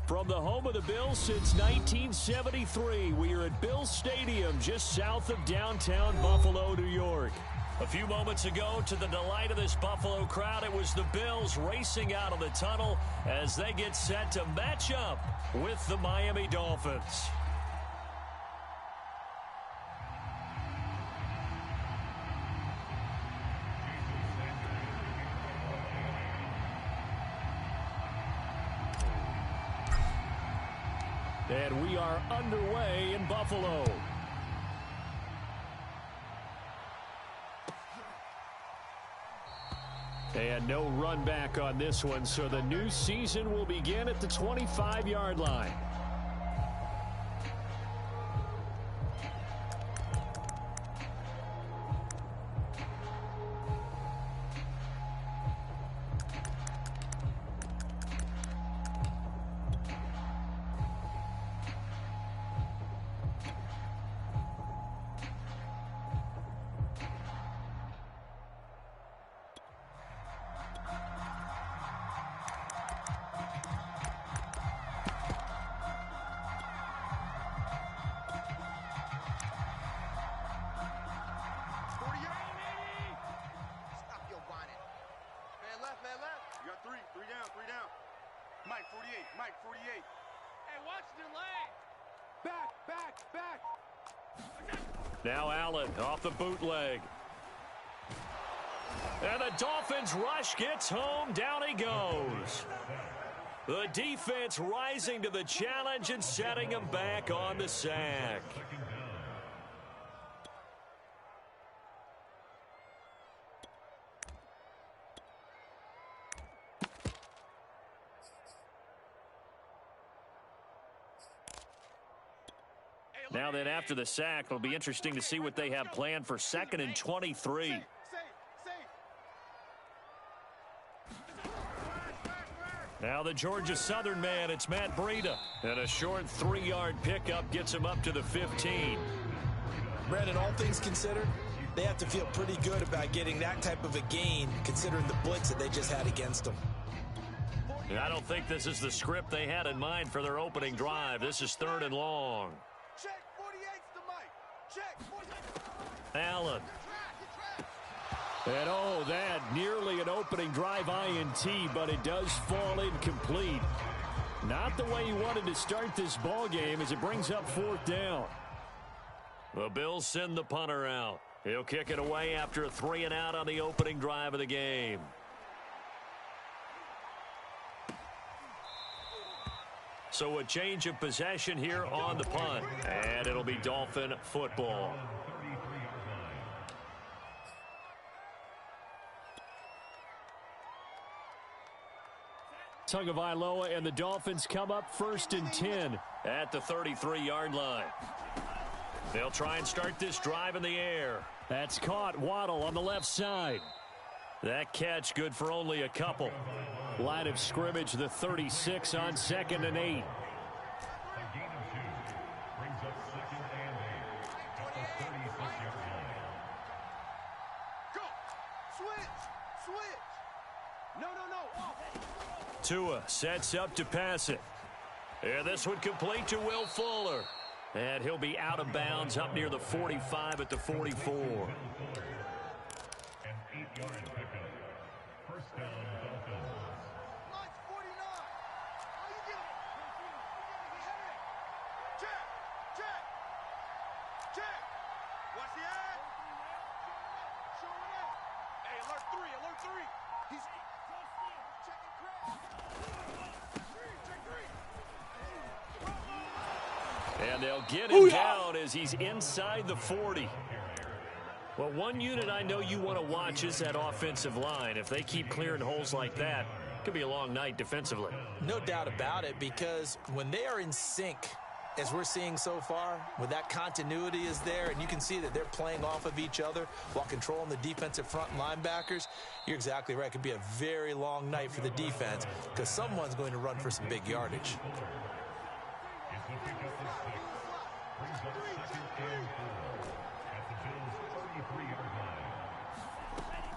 From the home of the Bills since 1973, we are at Bills Stadium just south of downtown Buffalo, New York. A few moments ago, to the delight of this Buffalo crowd, it was the Bills racing out of the tunnel as they get set to match up with the Miami Dolphins. And we are underway in Buffalo. And no run back on this one, so the new season will begin at the 25-yard line. Now Allen off the bootleg. And the Dolphins rush gets home. Down he goes. The defense rising to the challenge and setting him back on the sack. Now then, after the sack, it'll be interesting to see what they have planned for 2nd and 23. Now the Georgia Southern man, it's Matt Breida. And a short 3-yard pickup gets him up to the 15. Brandon, all things considered, they have to feel pretty good about getting that type of a gain, considering the blitz that they just had against them. I don't think this is the script they had in mind for their opening drive. This is 3rd and long. Allen. And oh, that nearly an opening drive INT, but it does fall incomplete. Not the way he wanted to start this ball game as it brings up 4th down. The Bills send the punter out. He'll kick it away after a 3-and-out on the opening drive of the game. So a change of possession here on the punt. And it'll be Dolphin football. Tagovailoa and the Dolphins come up 1st and 10 at the 33-yard line. They'll try and start this drive in the air. That's caught. Waddle on the left side. That catch good for only a couple. Line of scrimmage, the 36 on 2nd and 8. Tua sets up to pass it. And this one complete to Will Fuller. And he'll be out of bounds up near the 45 at the 44. An 8-yard pickup. First down, Dolphins. Launch 49. How you get it? Check. Check. Check. Watch the eye. Showing up. Hey, alert 3. Alert 3. He's checking crack. And they'll get him down as he's inside the 40. Well, one unit I know you want to watch is that offensive line. If they keep clearing holes like that, it could be a long night defensively. No doubt about it, because when they are in sync, as we're seeing so far, when that continuity is there and you can see that they're playing off of each other while controlling the defensive front linebackers, you're exactly right. It could be a very long night for the defense because someone's going to run for some big yardage.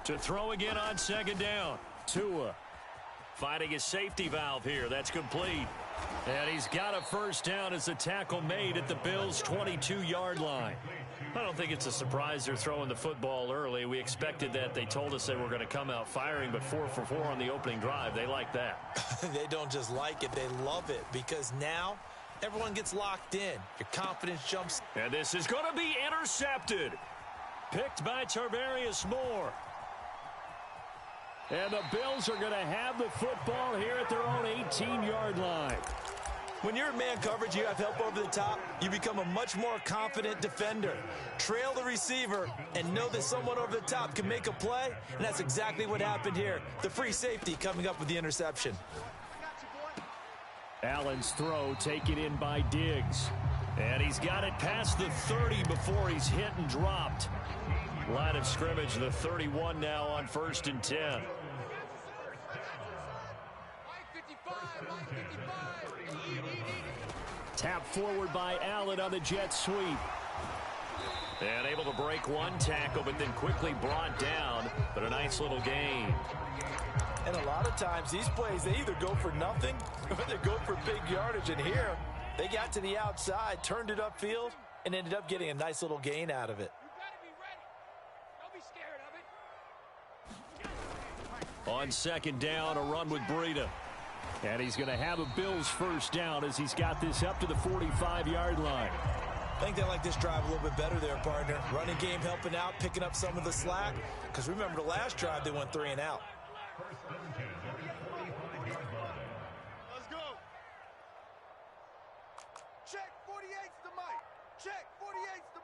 To throw again on 2nd down. Tua fighting his safety valve here. That's complete. And he's got a first down as a tackle made at the Bills' 22-yard line. I don't think it's a surprise they're throwing the football early. We expected that. They told us they were going to come out firing, but 4 for 4 on the opening drive. They like that. They don't just like it, they love it, because now everyone gets locked in. Your confidence jumps. And this is going to be intercepted. Picked by Tarvarius Moore. And the Bills are going to have the football here at their own 18-yard line. When you're in man coverage, you have help over the top, you become a much more confident defender. Trail the receiver and know that someone over the top can make a play, and that's exactly what happened here. The free safety coming up with the interception. Allen's throw taken in by Diggs. And he's got it past the 30 before he's hit and dropped. Line of scrimmage, the 31 now on 1st and 10. Tap forward by Allen on the jet sweep. And able to break one tackle, but then quickly brought down. But a nice little gain. And a lot of times, these plays, they either go for nothing or they go for big yardage. And here, they got to the outside, turned it upfield, and ended up getting a nice little gain out of it. On 2nd down, a run with Breida. And he's going to have a Bills first down as he's got this up to the 45-yard line. I think they like this drive a little bit better there, partner. Running game helping out, picking up some of the slack. Because remember, the last drive, they went 3 and out. Let's go. Check 48's the mic. Check 48's the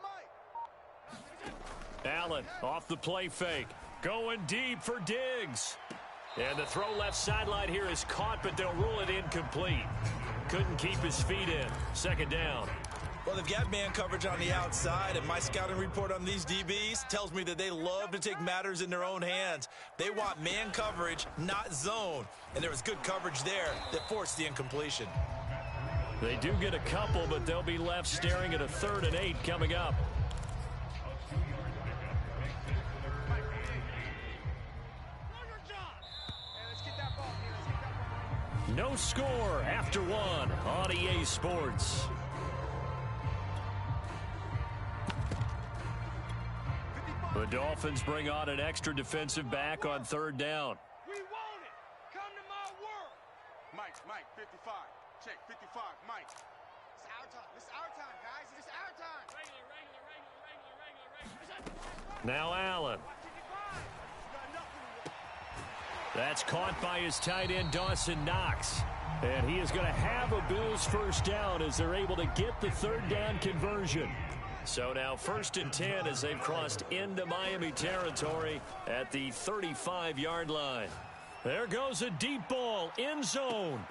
mic. Allen off the play fake. Going deep for Diggs. And the throw left sideline here is caught, but they'll rule it incomplete. Couldn't keep his feet in. 2nd down. Well, they've got man coverage on the outside, and my scouting report on these DBs tells me that they love to take matters in their own hands. They want man coverage, not zone. And there was good coverage there that forced the incompletion. They do get a couple, but they'll be left staring at a 3rd and 8 coming up. No score after 1 on EA Sports. The Dolphins bring on an extra defensive back on 3rd down. We want it. Come to my world. Mike, 55. Check, 55, Mike. It's our time. It's our time, guys. It's our time. Regular. Now Allen. That's caught by his tight end, Dawson Knox. And he is going to have a Bills first down as they're able to get the 3rd down conversion. So now 1st and 10 as they've crossed into Miami territory at the 35-yard line. There goes a deep ball, end zone.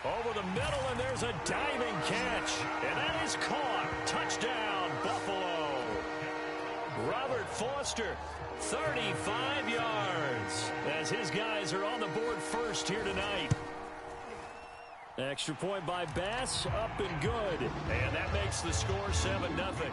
Over the middle, and there's a diving catch. And that is caught. Touchdown, Buffalo. Robert Foster, 35 yards, as his guys are on the board first here tonight. Extra point by Bass, up and good. And that makes the score 7-0.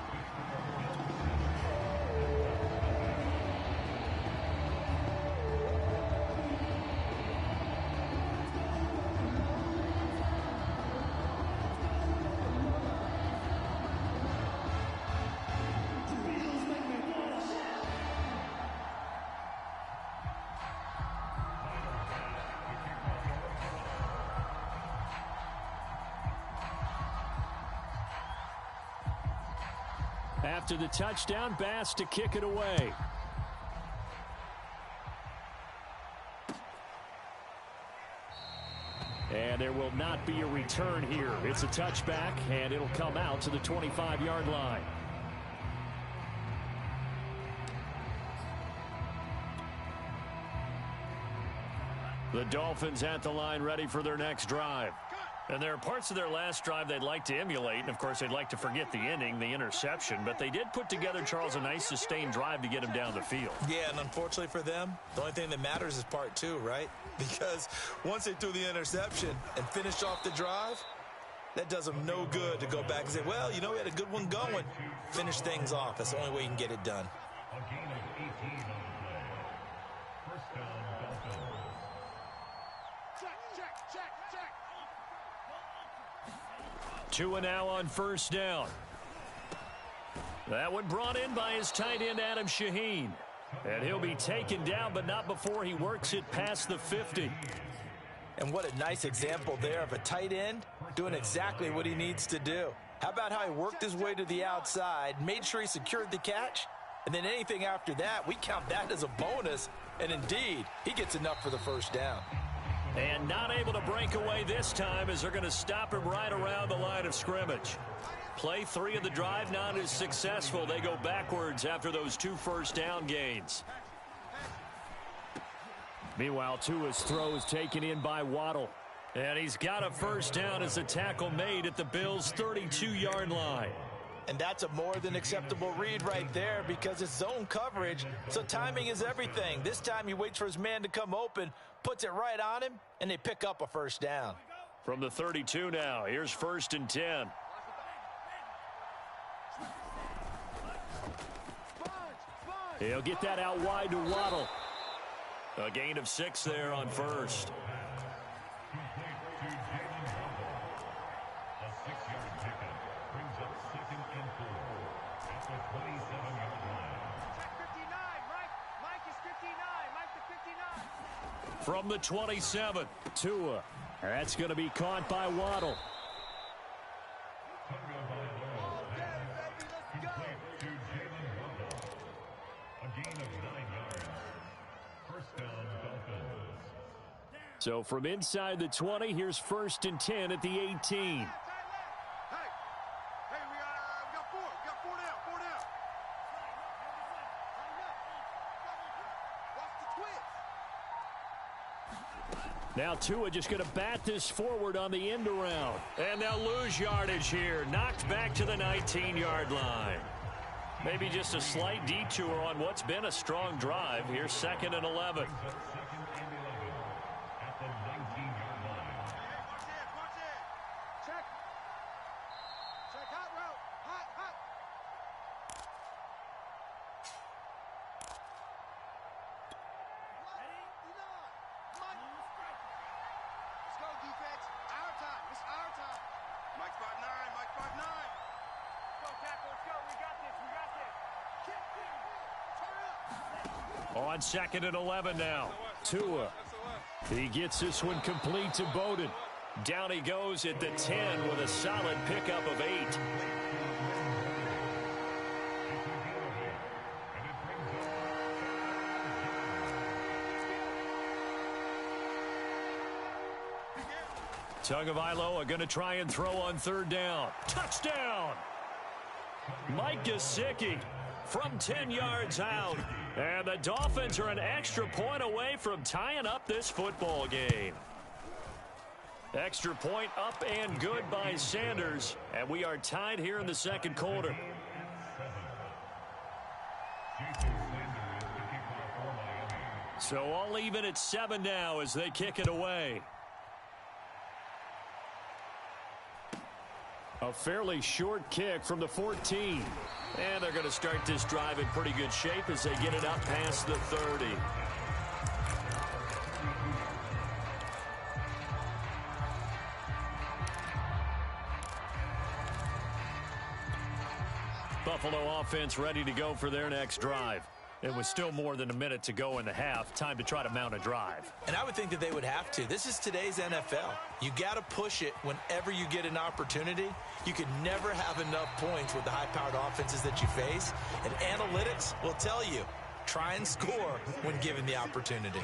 After the touchdown, Bass to kick it away. And there will not be a return here. It's a touchback, and it'll come out to the 25-yard line. The Dolphins at the line, ready for their next drive. And there are parts of their last drive they'd like to emulate, and of course they'd like to forget the ending, the interception, but they did put together, Charles, a nice sustained drive to get him down the field. Yeah, and unfortunately for them, the only thing that matters is part 2, right? Because once they threw the interception and finished off the drive, that does them no good to go back and say, well, you know, we had a good one going. Finish things off. That's the only way you can get it done. A gain of 18 on the play. First down, Dolphins. Check. Tua now on first down. That one brought in by his tight end, Adam Shaheen. And he'll be taken down, but not before he works it past the 50. And what a nice example there of a tight end doing exactly what he needs to do. How about how he worked his way to the outside, made sure he secured the catch, and then anything after that, we count that as a bonus. And indeed, he gets enough for the first down. And not able to break away this time as they're going to stop him right around the line of scrimmage. Play 3 of the drive not as successful. They go backwards after those 2 first down gains. Meanwhile, Tua's throw is taken in by Waddle. And he's got a first down as a tackle made at the Bills' 32-yard line. And that's a more than acceptable read right there because it's zone coverage, so timing is everything. This time he waits for his man to come open, puts it right on him, and they pick up a first down. From the 32 now, here's 1st and 10. He'll get that out wide to Waddle. A gain of 6 there on first. From the 27, Tua. That's going to be caught by Waddle. So from inside the 20, here's 1st and 10 at the 18. Hey, we got 4. We got 4 down. 4 down. Watch the twist. Now Tua just going to bat this forward on the end around. And they'll lose yardage here. Knocked back to the 19-yard line. Maybe just a slight detour on what's been a strong drive. Here's 2nd and 11. On 2nd and 11 now. Tua. He gets this one complete to Bowden. Down he goes at the 10 with a solid pickup of 8. Tagovailoa are going to try and throw on 3rd down. Touchdown! Mike Gesicki from 10 yards out. And the Dolphins are an extra point away from tying up this football game. Extra point up and good by Sanders. And we are tied here in the 2nd quarter. So all even at 7 now as they kick it away. A fairly short kick from the 14. And they're going to start this drive in pretty good shape as they get it up past the 30. Buffalo offense ready to go for their next drive. And with still more than a minute to go in the half, time to try to mount a drive. And I would think that they would have to. This is today's NFL. You got to push it whenever you get an opportunity. You can never have enough points with the high-powered offenses that you face. And analytics will tell you, try and score when given the opportunity.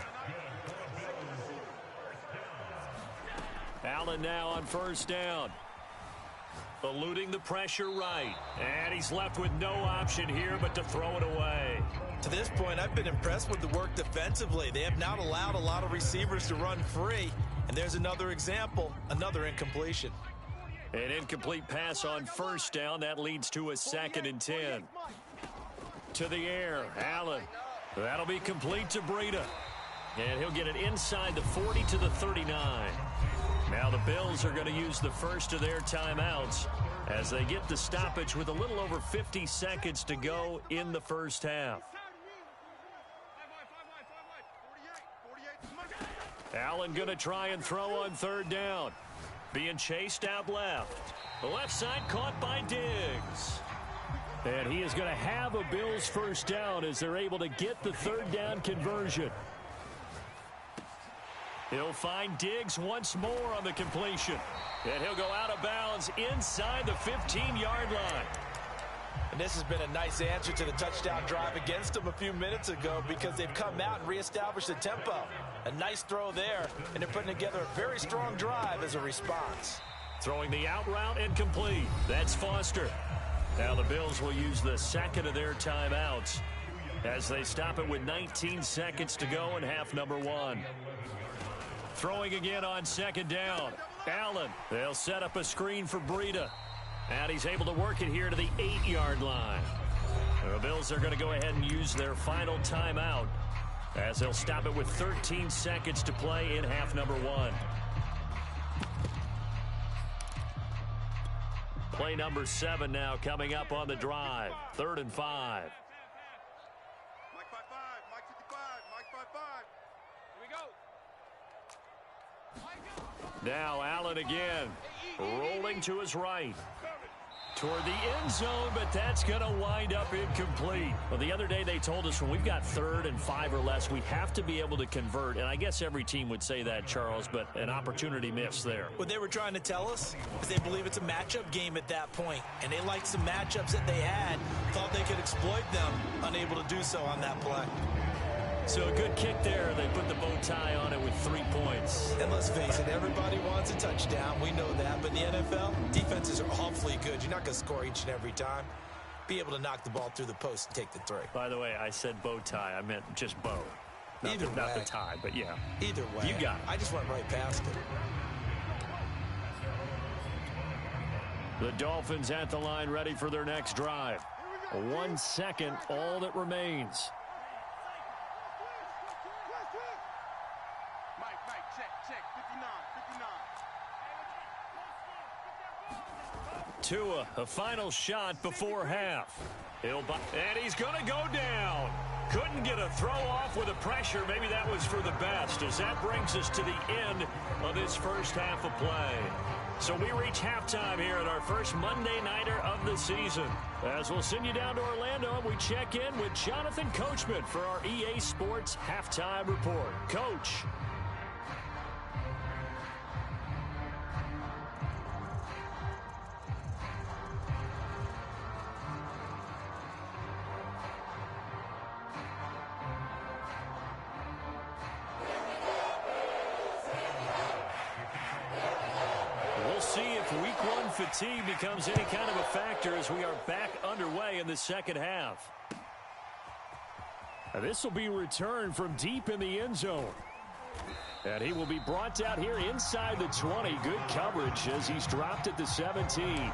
Allen now on 1st down. Eluding the pressure right. And he's left with no option here but to throw it away. To this point, I've been impressed with the work defensively. They have not allowed a lot of receivers to run free. And there's another example, another incompletion. An incomplete pass on 1st down. That leads to a 2nd and 10. To the air, Allen. That'll be complete to Breida. And he'll get it inside the 40 to the 39. Now the Bills are going to use the first of their timeouts as they get the stoppage with a little over 50 seconds to go in the first half. Allen going to try and throw on 3rd down. Being chased out left. The left side caught by Diggs. And he is going to have a Bills first down as they're able to get the third down conversion. He'll find Diggs once more on the completion. And he'll go out of bounds inside the 15-yard line. And this has been a nice answer to the touchdown drive against them a few minutes ago because they've come out and reestablished the tempo. A nice throw there, and they're putting together a very strong drive as a response. Throwing the out route and complete. That's Foster. Now the Bills will use the second of their timeouts as they stop it with 19 seconds to go in half number one. Throwing again on second down. Allen. They'll set up a screen for Breida. And he's able to work it here to the 8-yard line. The Bills are going to go ahead and use their final timeout as they'll stop it with 13 seconds to play in half number one. Play number 7 now coming up on the drive. 3rd and 5. Mike 5-5, Mike 55, Mike 5-5. Here we go. Now Allen again, rolling to his right. Toward the end zone, but that's going to wind up incomplete. Well, the other day they told us when we've got 3rd and 5 or less, we have to be able to convert. And I guess every team would say that, Charles, but an opportunity missed there. What they were trying to tell us is they believe it's a matchup game at that point, and they liked some matchups that they had, thought they could exploit them, unable to do so on that play. So a good kick there. They put the bow tie on it with 3 points. And let's face it, everybody wants a touchdown. We know that. But in the NFL, defenses are awfully good. You're not going to score each and every time. Be able to knock the ball through the post and take the 3. By the way, I said bow tie. I meant just bow. Not the tie, but yeah. Either way. You got it. I just went right past it. The Dolphins at the line ready for their next drive. 1 second, all that remains. Mike, check, 59. Tua, a final shot before half. And he's going to go down. Couldn't get a throw off with the pressure. Maybe that was for the best, as that brings us to the end of this first half of play. So we reach halftime here at our first Monday Nighter of the season. As we'll send you down to Orlando, and we check in with Jonathan Coachman for our EA Sports Halftime Report. Coach. Fatigue becomes any kind of a factor as we are back underway in the second half. Now this will be returned from deep in the end zone. And he will be brought down here inside the 20. Good coverage as he's dropped at the 17.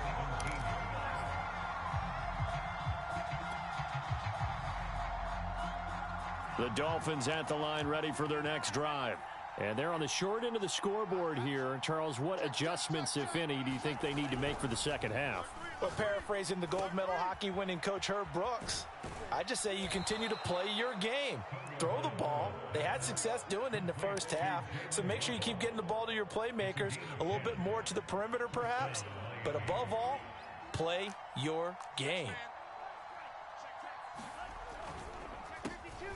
The Dolphins at the line ready for their next drive. And they're on the short end of the scoreboard here. Charles, what adjustments, if any, do you think they need to make for the second half? Well, paraphrasing the gold medal hockey winning coach Herb Brooks, I just say you continue to play your game. Throw the ball. They had success doing it in the first half, so make sure you keep getting the ball to your playmakers, a little bit more to the perimeter perhaps, but above all, play your game.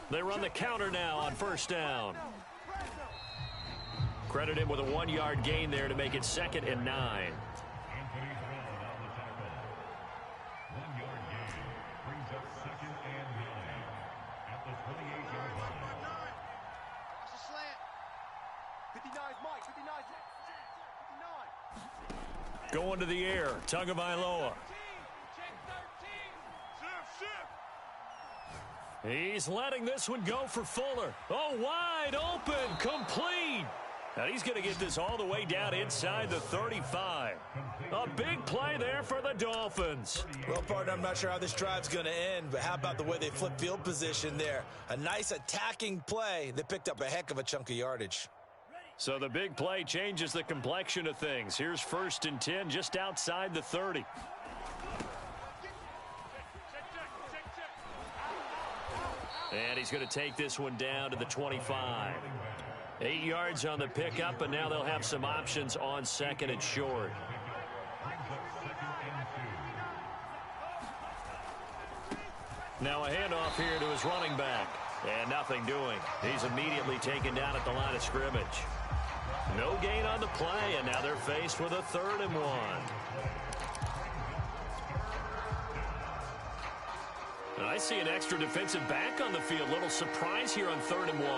They run the counter now on first down. Credited with a 1-yard gain there to make it 2nd and 9. Anthony Brown on the tackle. 1-yard gain brings up 2nd and 9 at the 28-yard line. Watch the slant. 59's Mike. 59's 59. Going to the air. Tagovailoa. He's letting this one go for Fuller. Oh, wide open. Complete. And he's going to get this all the way down inside the 35. A big play there for the Dolphins. Well, partner, I'm not sure how this drive's going to end, but how about the way they flip field position there? A nice attacking play that picked up a heck of a chunk of yardage. So the big play changes the complexion of things. Here's 1st and 10 just outside the 30. And he's going to take this one down to the 25. 8 yards on the pickup, and now they'll have some options on 2nd and short. Brings up 2nd Now a handoff here to his running back. And nothing doing. He's immediately taken down at the line of scrimmage. No gain on the play, and now they're faced with a 3rd and 1. And I see an extra defensive back on the field. Little surprise here on 3rd and 1.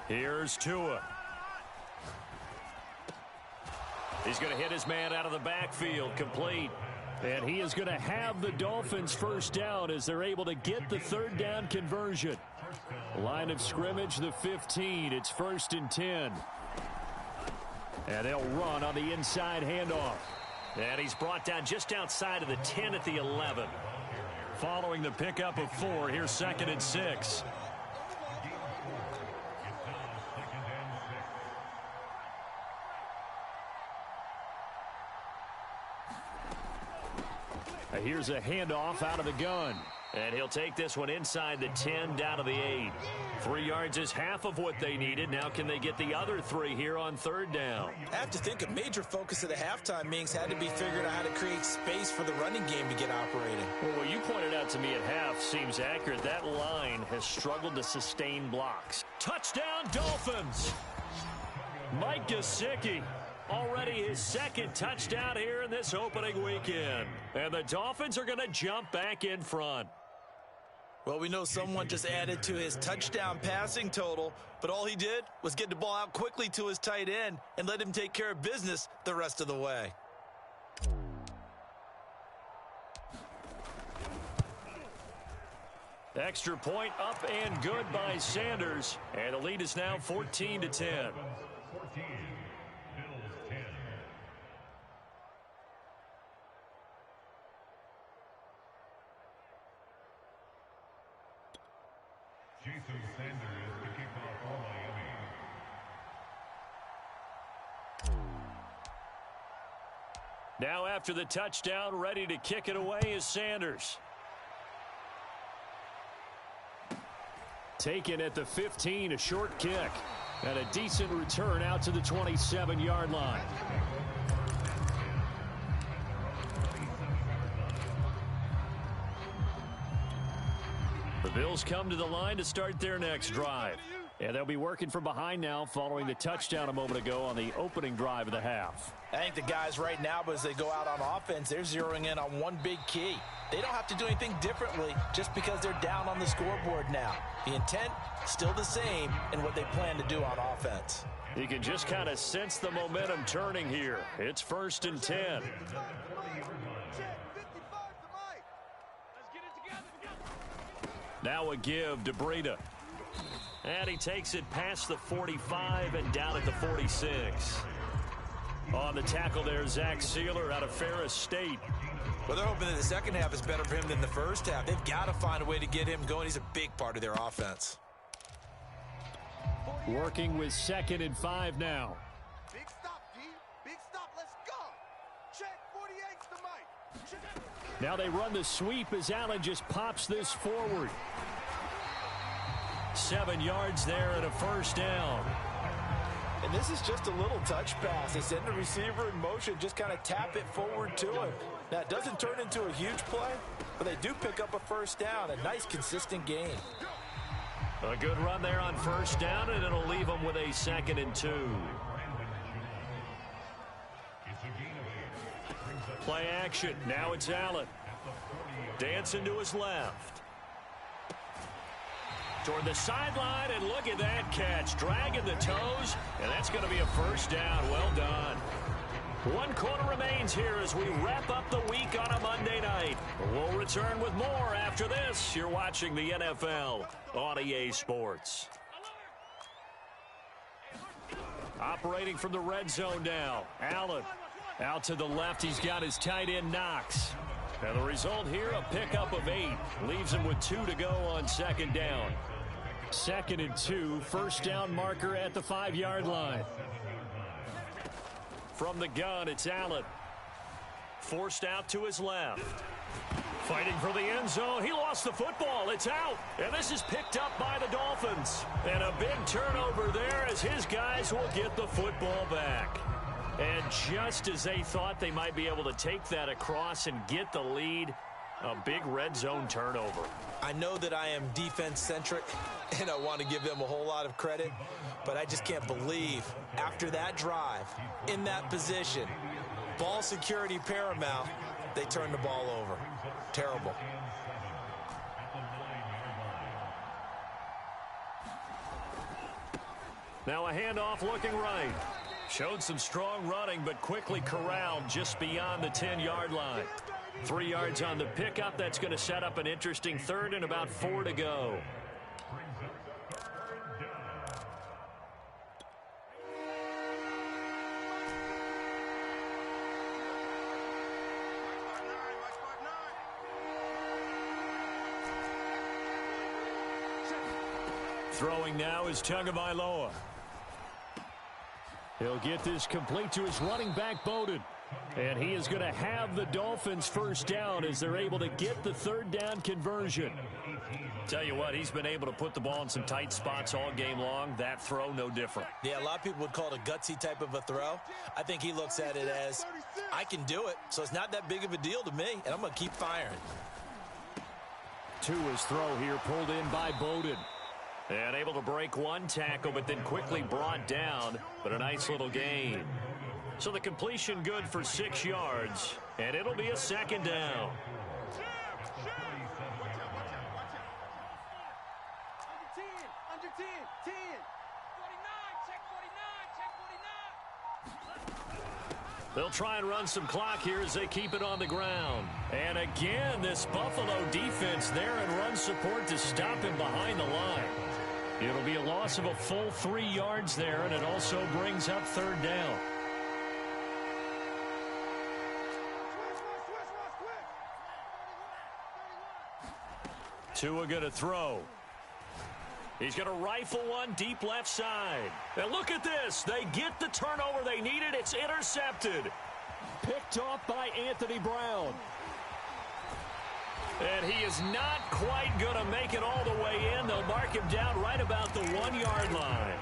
Here's Tua. He's going to hit his man out of the backfield, complete. And he is going to have the Dolphins first down as they're able to get the 3rd down conversion. Line of scrimmage, the 15. It's 1st and 10. And they'll run on the inside handoff. And he's brought down just outside of the 10 at the 11. Following the pickup of 4, here's 2nd and 6. Here's a handoff out of the gun. And he'll take this one inside the 10 down to the 8. 3 yards is half of what they needed. Now can they get the other 3 here on 3rd down? I have to think a major focus of the halftime meetings had to be figuring out how to create space for the running game to get operating. Well, what you pointed out to me at half seems accurate. That line has struggled to sustain blocks. Touchdown, Dolphins! Mike Gesicki. Already his 2nd touchdown here in this opening weekend. And the Dolphins are going to jump back in front. Well, we know someone just added to his touchdown passing total, but all he did was get the ball out quickly to his tight end and let him take care of business the rest of the way. Extra point up and good by Sanders. And the lead is now 14-10. 14. Jason Sanders, the kickoff for Miami. Now after the touchdown, ready to kick it away is Sanders. Taken at the 15, a short kick. And a decent return out to the 27-yard line. The Bills come to the line to start their next drive. And they'll be working from behind now following the touchdown a moment ago on the opening drive of the half. I think the guys right now, as they go out on offense, they're zeroing in on one big key. They don't have to do anything differently just because they're down on the scoreboard now. The intent, still the same in what they plan to do on offense. You can just kind of sense the momentum turning here. It's 1st and 10. Now a give to Breida. And he takes it past the 45 and down at the 46. On the tackle there, Zach Sealer out of Ferris State. Well, they're hoping that the second half is better for him than the first half. They've got to find a way to get him going. He's a big part of their offense. Working with 2nd and 5 now. Big stop, D. Big stop. Let's go. Check 48's the mic. Check. Now they run the sweep as Allen just pops this forward. 7 yards there and a first down. And this is just a little touch pass. They send the receiver in motion, just kind of tap it forward to him. Now, it doesn't turn into a huge play, but they do pick up a first down. A nice, consistent gain. A good run there on first down, and it'll leave them with a 2nd and 2. Play action. Now it's Allen. Dancing to his left. Toward the sideline, and look at that catch. Dragging the toes, and that's going to be a first down. Well done. 1 quarter remains here as we wrap up the week on a Monday night. We'll return with more after this. You're watching the NFL on EA Sports. Operating from the red zone now. Allen out to the left. He's got his tight end Knox. And the result here, a pickup of 8. Leaves him with 2 to go on 2nd down. 2nd and 2, first down marker at the 5-yard line. From the gun, it's Allen. Forced out to his left. Fighting for the end zone. He lost the football. It's out. And this is picked up by the Dolphins. And a big turnover there as his guys will get the football back. And just as they thought they might be able to take that across and get the lead, a big red zone turnover. I know that I am defense-centric, and I want to give them a whole lot of credit, but I just can't believe after that drive, in that position, ball security paramount, they turned the ball over. Terrible. Now a handoff looking right. Showed some strong running, but quickly corralled just beyond the 10-yard line. 3 yards on the pickup. That's going to set up an interesting third and about 4 to go. Throwing now is Tagovailoa. He'll get this complete to his running back, Bowden. And he is going to have the Dolphins first down as they're able to get the third down conversion. Tell you what, he's been able to put the ball in some tight spots all game long. That throw, no different. Yeah, a lot of people would call it a gutsy type of a throw. I think he looks at it as, I can do it, so it's not that big of a deal to me, and I'm going to keep firing. Tua's throw here pulled in by Bowden. And able to break one tackle, but then quickly brought down. But a nice little gain. So the completion good for 6 yards. And it'll be a second down. Under 10, 10. 49, check 49, check 49. They'll try and run some clock here as they keep it on the ground. And again, this Buffalo defense there in run support to stop him behind the line. It'll be a loss of a full 3 yards there, and it also brings up third down. Tua going to throw. He's going to rifle one deep left side. And look at this. They get the turnover they needed. It's intercepted. Picked off by Anthony Brown. And he is not quite going to make it all the way in. They'll mark him down right about the 1 yard line.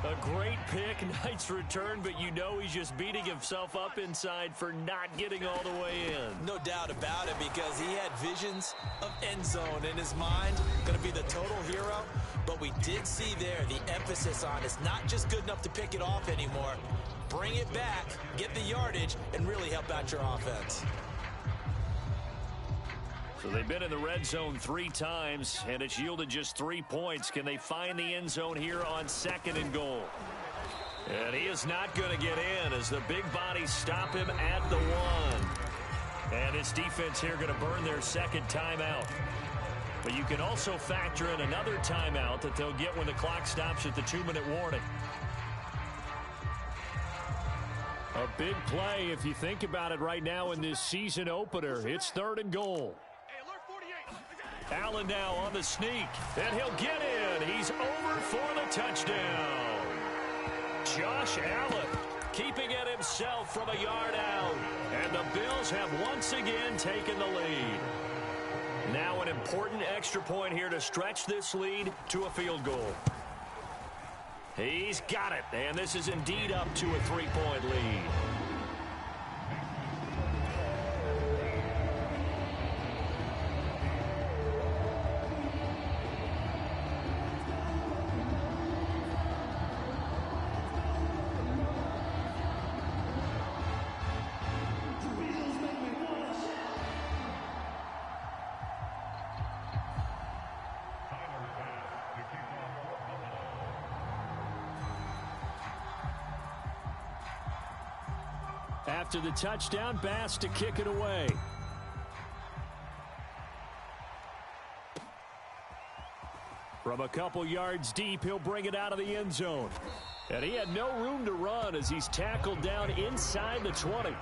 A great pick, nice return, but you know he's just beating himself up inside for not getting all the way in. No doubt about it, because he had visions of end zone in his mind. Going to be the total hero. But we did see there the emphasis on it's not just good enough to pick it off anymore. Bring it back, get the yardage, and really help out your offense. So they've been in the red zone 3 times, and it's yielded just 3 points. Can they find the end zone here on 2nd and goal? And he is not going to get in as the big bodies stop him at the 1. And this defense here going to burn their second timeout. But you can also factor in another timeout that they'll get when the clock stops at the 2-minute warning. A big play if you think about it right now in this season opener. It's 3rd and goal. Allen now on the sneak, and he'll get in. He's over for the touchdown. Josh Allen keeping it himself from a yard out. And the Bills have once again taken the lead. Now an important extra point here to stretch this lead to a field goal. He's got it, and this is indeed up to a 3-point lead. After the touchdown, Bass to kick it away. From a couple yards deep, he'll bring it out of the end zone. And he had no room to run as he's tackled down inside the 20.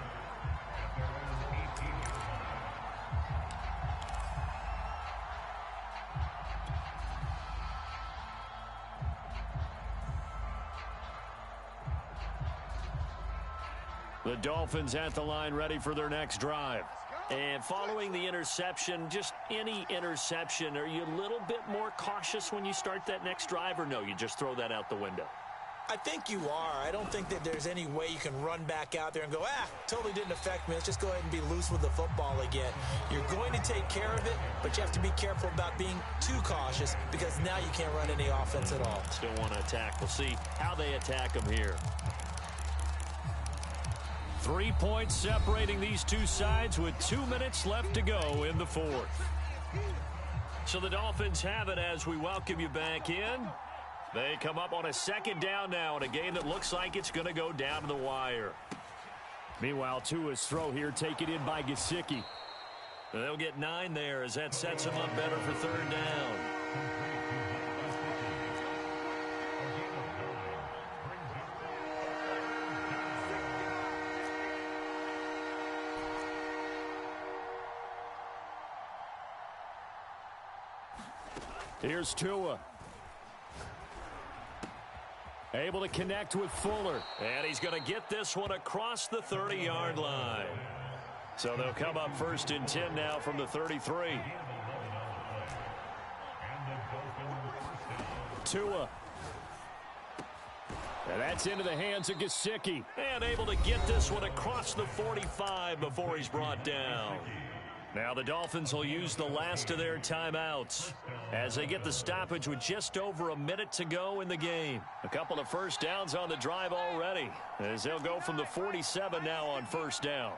The Dolphins at the line ready for their next drive. And following the interception, just any interception, are you a little bit more cautious when you start that next drive, or no, you just throw that out the window? I think you are. I don't think that there's any way you can run back out there and go, totally didn't affect me. Let's just go ahead and be loose with the football again. You're going to take care of it, but you have to be careful about being too cautious because now you can't run any offense at all. Still want to attack. We'll see how they attack them here. 3 points separating these two sides with 2 minutes left to go in the fourth. So the Dolphins have it as we welcome you back in. They come up on a second down now in a game that looks like it's going to go down to the wire. Meanwhile, Tua's throw here taken in by Gesicki. They'll get 9 there as that sets them up better for third down. Here's Tua. Able to connect with Fuller. And he's going to get this one across the 30-yard line. So they'll come up 1st and 10 now from the 33. Tua. And that's into the hands of Gesicki. And able to get this one across the 45 before he's brought down. Now the Dolphins will use the last of their timeouts as they get the stoppage with just over a minute to go in the game. A couple of first downs on the drive already as they'll go from the 47 now on first down.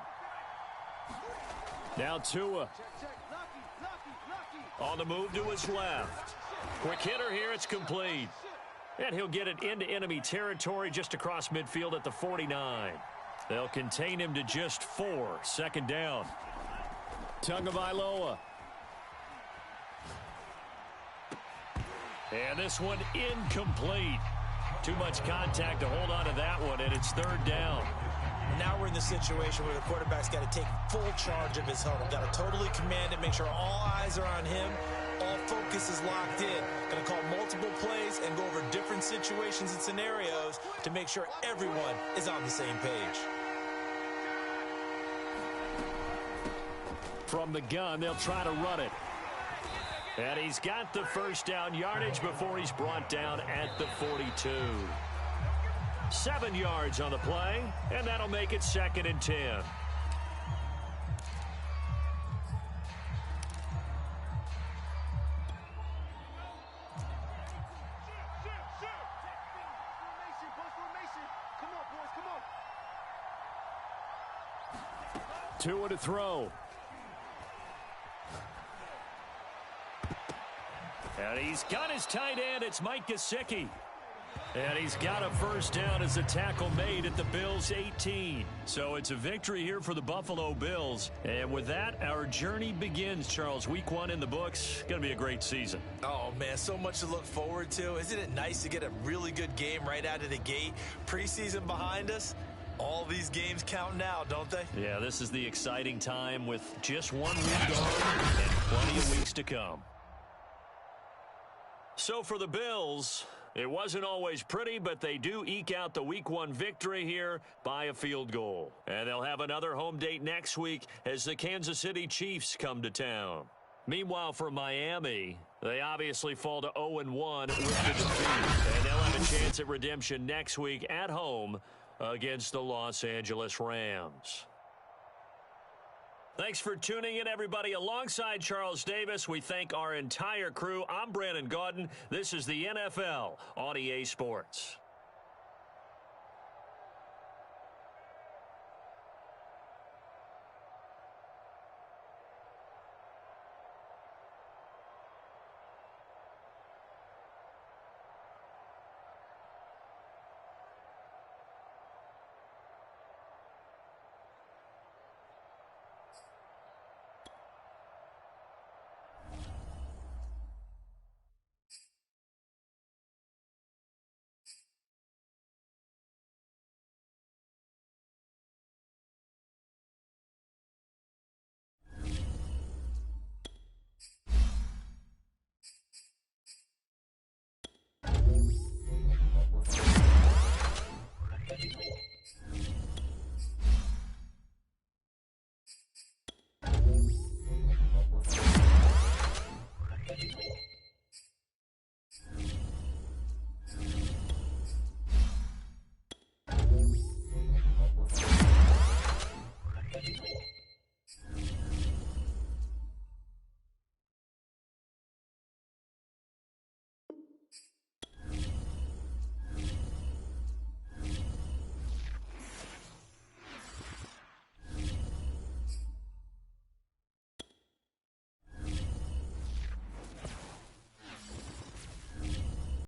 Now Tua on the move to his left. Quick hitter here, it's complete. And he'll get it into enemy territory just across midfield at the 49. They'll contain him to just 4. Second down. Tagovailoa. And this one incomplete. Too much contact to hold on to that one, and it's third down. Now we're in the situation where the quarterback's got to take full charge of his huddle. Got to totally command it, make sure all eyes are on him. All focus is locked in. Going to call multiple plays and go over different situations and scenarios to make sure everyone is on the same page. From the gun, they'll try to run it. And he's got the first down yardage before he's brought down at the 42. 7 yards on the play, and that'll make it 2nd and 10. Tua to throw. And he's got his tight end. It's Mike Gesicki. And he's got a first down as the tackle made at the Bills' 18. So it's a victory here for the Buffalo Bills. And with that, our journey begins, Charles. Week 1 in the books. Going to be a great season. Oh, man, so much to look forward to. Isn't it nice to get a really good game right out of the gate? Preseason behind us. All these games count now, don't they? Yeah, this is the exciting time with just 1 week gone and plenty of weeks to come. So for the Bills, it wasn't always pretty, but they do eke out the Week 1 victory here by a field goal. And they'll have another home date next week as the Kansas City Chiefs come to town. Meanwhile, for Miami, they obviously fall to 0-1 with the defeat. And they'll have a chance at redemption next week at home against the Los Angeles Rams. Thanks for tuning in, everybody. Alongside Charles Davis, we thank our entire crew. I'm Brandon Gaudin. This is the NFL on EA Sports.